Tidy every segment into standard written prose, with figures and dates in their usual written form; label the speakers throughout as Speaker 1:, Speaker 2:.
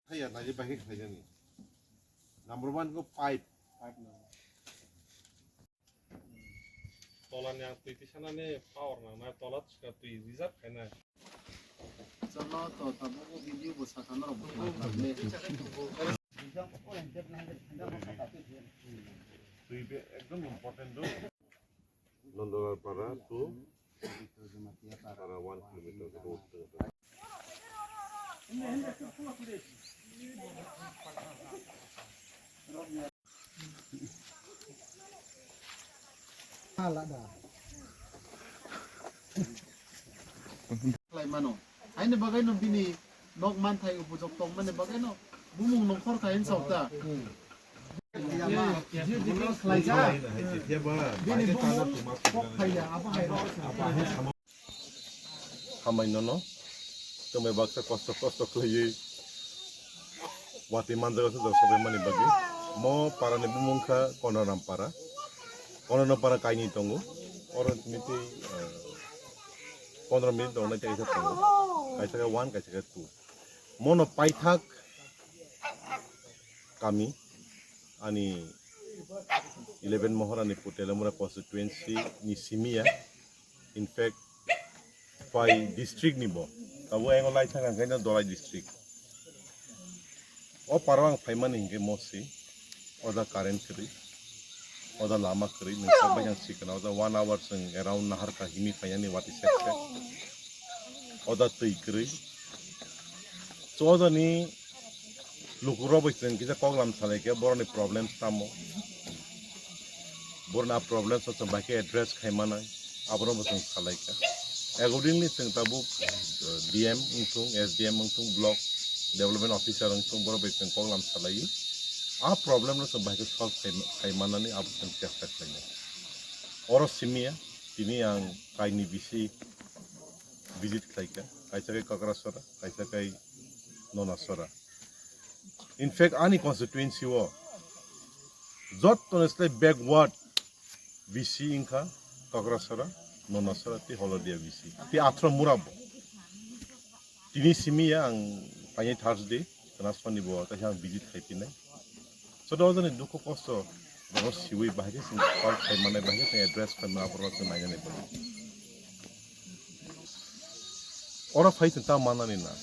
Speaker 1: Kaya na bahik kaya ni. Number 1 ko pipe.
Speaker 2: Tolan yang tuiti sana ne power na tolat suka tui reserve kena.
Speaker 3: Chalo to tabo ko video busa kana ro
Speaker 1: Tui be ekdom important do. Nondolar para to para 1 kilometer road.
Speaker 3: Klay mano. Ay ne bagay no bini nok man thai upujok tong man ne bagay no. Bumung nong khor kain sauta.
Speaker 1: Hamay no. Tumay baksa kosto klaye. Wati manjaga sa sabe mani bagi. Mo para ne bumungka kono rampara. Kono no para kaini tongo. Orang miti 15 minit dorna kaisa tongo. Kaisa ka 1 kaisa ka 2. Mono paithak kami ani 11 mohor ani Putelamura constituency ni simia. In fact pai district ni bo. Tabu engo lai thang kaina dolai district. O parwang phaiman hinge mosi oda current kri oda lama kri ni sabai yang sikana oda 1 hour sing around nahar ka himi phayani wati sekse oda tui kri so oda ni lukuro bisen kisa koglam sale ke boroni problems tamo borna problems so baki address khaimana abro bisen sale ka accordingly sing tabu DM untung SDM untung block development officer untung boro bisen koglam sale a problem no sampai ke solve khaimana ni abu sen chesta khaina oros simia ini yang kaini bisi visit khaika kaisa kai kakrasora kaisa kai nonasora. In fact, any constituency wo jot honestly backward VC inka kakrasora nonasora ti holodia VC ti atro murabo tini simi yang panjai Thursday transfer ni bo ta yang visit khaipinai so do jane duko kosto ro siwi bahage sing call khaimana bahage sing address khaimana porwa sing nanya ne bolo ora phai ta mana ni na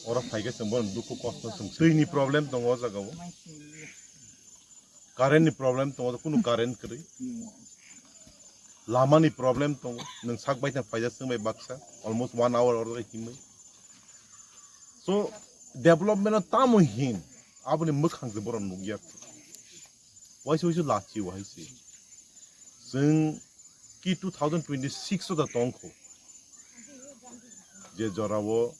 Speaker 1: ora phaiga sing bon duko kosto sing tui ni problem tongo jaga bo current ni problem tongo kunu current kri lama ni problem tongo nang sak bai ta phaija sing bai baksa almost 1 hour or himai so development tamo hin abune mukhang je boron nugia waisu lachi waisi sing ki 2026 da tongko je jorawo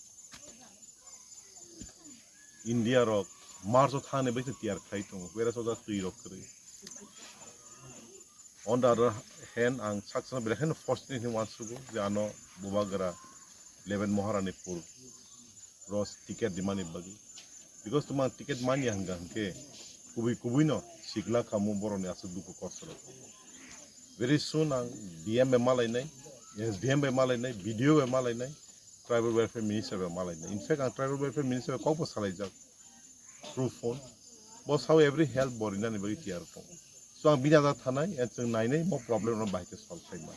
Speaker 1: India rock March thane bai tiar khai tong wera so da tui rock kri on the other hand ang saksa beren fortunately wants to go jano bubagara 11 moharanipur ros ticket dimani bagi because tuma ticket mani hanga ke kubi no sigla kamu borone asu duko kosro very soon ang DM be malai nai SDM be malai nai video be malai nai tribal welfare minister be malai nai in fact ang tribal welfare minister ko salai jak through phone boss how every help borina ni bagi tiar to so ang bina da thanai and nai nai mo problem no bai ke solve kai ma